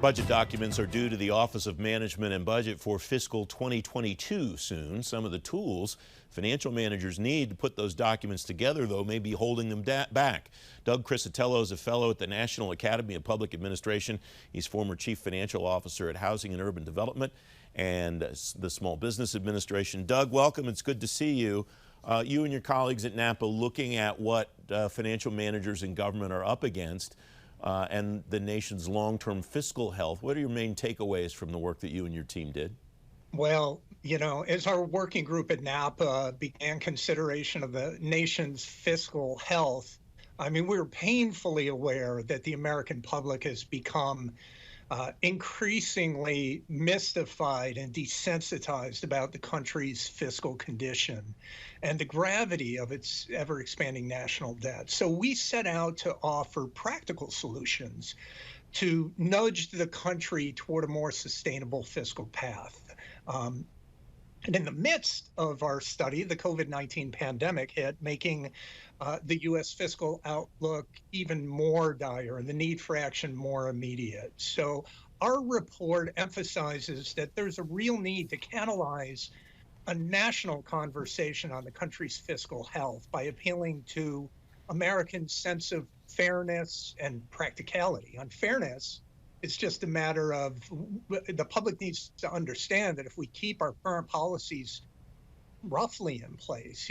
Budget documents are due to the Office of Management and Budget for fiscal 2022 soon. Some of the tools financial managers need to put those documents together, though, may be holding them back. Doug Criscitello is a fellow at the National Academy of Public Administration. He's former chief financial officer at Housing and Urban Development and the Small Business Administration. Doug, welcome. It's good to see you. You and your colleagues at NAPA looking at what financial managers in government are up against and the nation's long-term fiscal health. What are your main takeaways from the work that you and your team did? Well, you know, as our working group at NAPA began consideration of the nation's fiscal health, I mean, we're painfully aware that the American public has become increasingly mystified and desensitized about the country's fiscal condition and the gravity of its ever-expanding national debt. So we set out to offer practical solutions to nudge the country toward a more sustainable fiscal path. And in the midst of our study, the COVID-19 pandemic hit, making the U.S. fiscal outlook even more dire and the need for action more immediate. So our report emphasizes that there's a real need to catalyze a national conversation on the country's fiscal health by appealing to Americans' sense of fairness and practicality. On fairness, it's just a matter of the public needs to understand that if we keep our current policies roughly in place,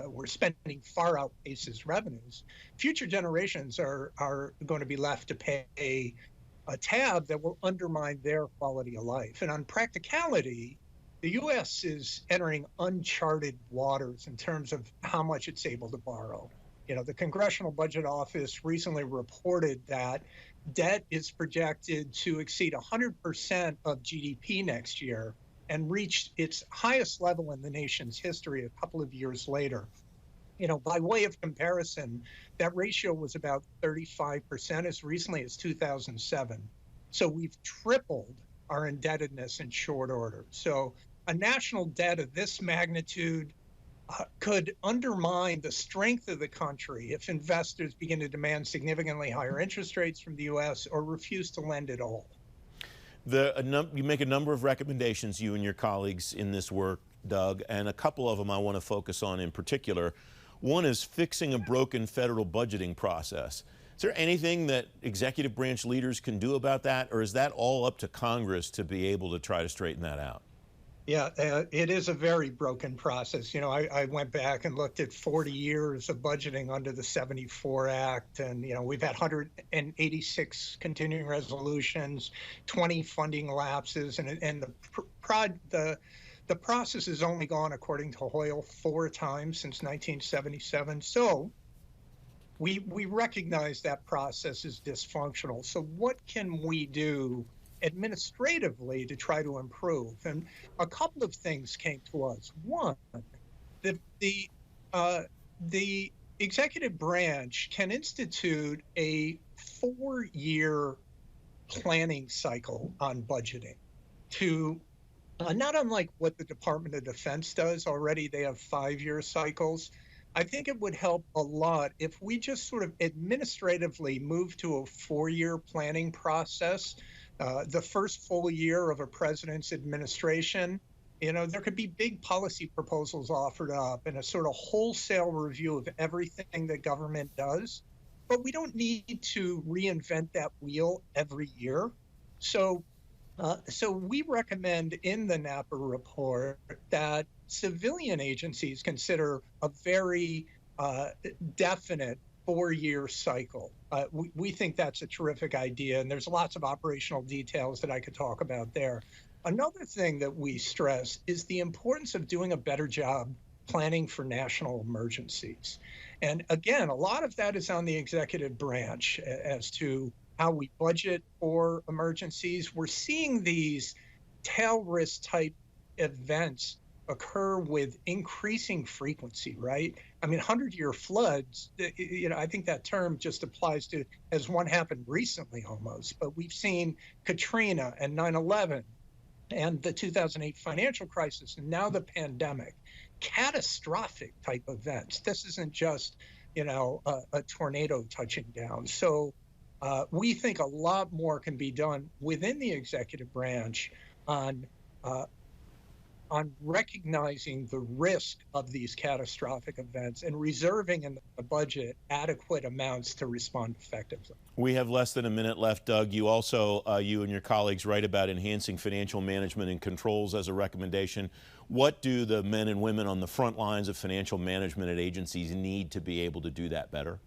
we're spending far outpaces revenues, future generations are going to be left to pay a tab that will undermine their quality of life. And on practicality, the U.S. is entering uncharted waters in terms of how much it's able to borrow. You know, the Congressional Budget Office recently reported that debt is projected to exceed 100% of GDP next year and reach its highest level in the nation's history a couple of years later. You know, by way of comparison, that ratio was about 35% as recently as 2007. So we've tripled our indebtedness in short order. So a national debt of this magnitude could undermine the strength of the country if investors begin to demand significantly higher interest rates from the U.S. or refuse to lend at all. You make a number of recommendations, you and your colleagues, in this work, Doug, and a couple of them I want to focus on in particular. One is fixing a broken federal budgeting process. Is there anything that executive branch leaders can do about that, or is that all up to Congress to be able to try to straighten that out? Yeah, it is a very broken process. You know, I went back and looked at 40 years of budgeting under the 74 Act, and, you know, we've had 186 continuing resolutions, 20 funding lapses, and the process has only gone, according to Hoyle, 4 times since 1977. So we recognize that process is dysfunctional. So what can we do administratively to try to improve? And a couple of things came to us. One, the executive branch can institute a 4-year planning cycle on budgeting to not unlike what the Department of Defense does already. They have 5-year cycles. I think it would help a lot if we just sort of administratively move to a 4-year planning process. The first full year of a president's administration, you know, there could be big policy proposals offered up and a sort of wholesale review of everything that government does. But we don't need to reinvent that wheel every year. So we recommend in the NAPA report that civilian agencies consider a very definite 4-year cycle. We think that's a terrific idea, and there's lots of operational details that I could talk about there. Another thing that we stress is the importance of doing a better job planning for national emergencies. And again, a lot of that is on the executive branch as to how we budget for emergencies. We're seeing these tail risk type events occur with increasing frequency, right? I mean, 100-year floods, you know, I think that term just applies to, as one happened recently almost, but we've seen Katrina and 9/11 and the 2008 financial crisis, and now the pandemic, catastrophic type events. This isn't just, you know, a tornado touching down. So We think a lot more can be done within the executive branch on uh, on recognizing the risk of these catastrophic events and reserving in the budget adequate amounts to respond effectively. We have less than a minute left, Doug. You also, you and your colleagues write about enhancing financial management and controls as a recommendation. What do the men and women on the front lines of financial management at agencies need to be able to do that better?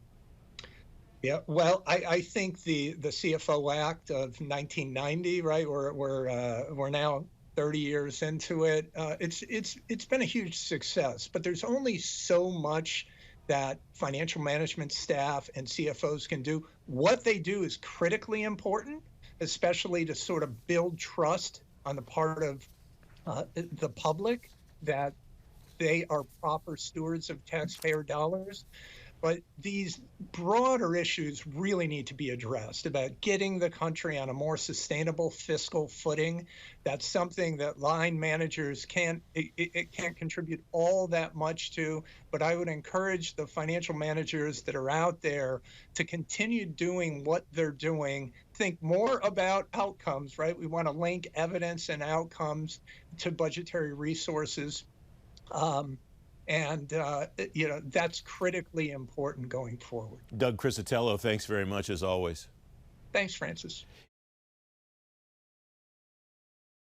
Yeah, well, I think the CFO Act of 1990, right? We're now 30 years into it. It's been a huge success, but there's only so much that financial management staff and CFOs can do. What they do is critically important, especially to sort of build trust on the part of the public that they are proper stewards of taxpayer dollars. But these broader issues really need to be addressed about getting the country on a more sustainable fiscal footing. That's something that line managers can't contribute all that much to, but I would encourage the financial managers that are out there to continue doing what they're doing, think more about outcomes, right? We want to link evidence and outcomes to budgetary resources. And that's critically important going forward. Doug Criscitello, thanks very much as always. Thanks, Francis.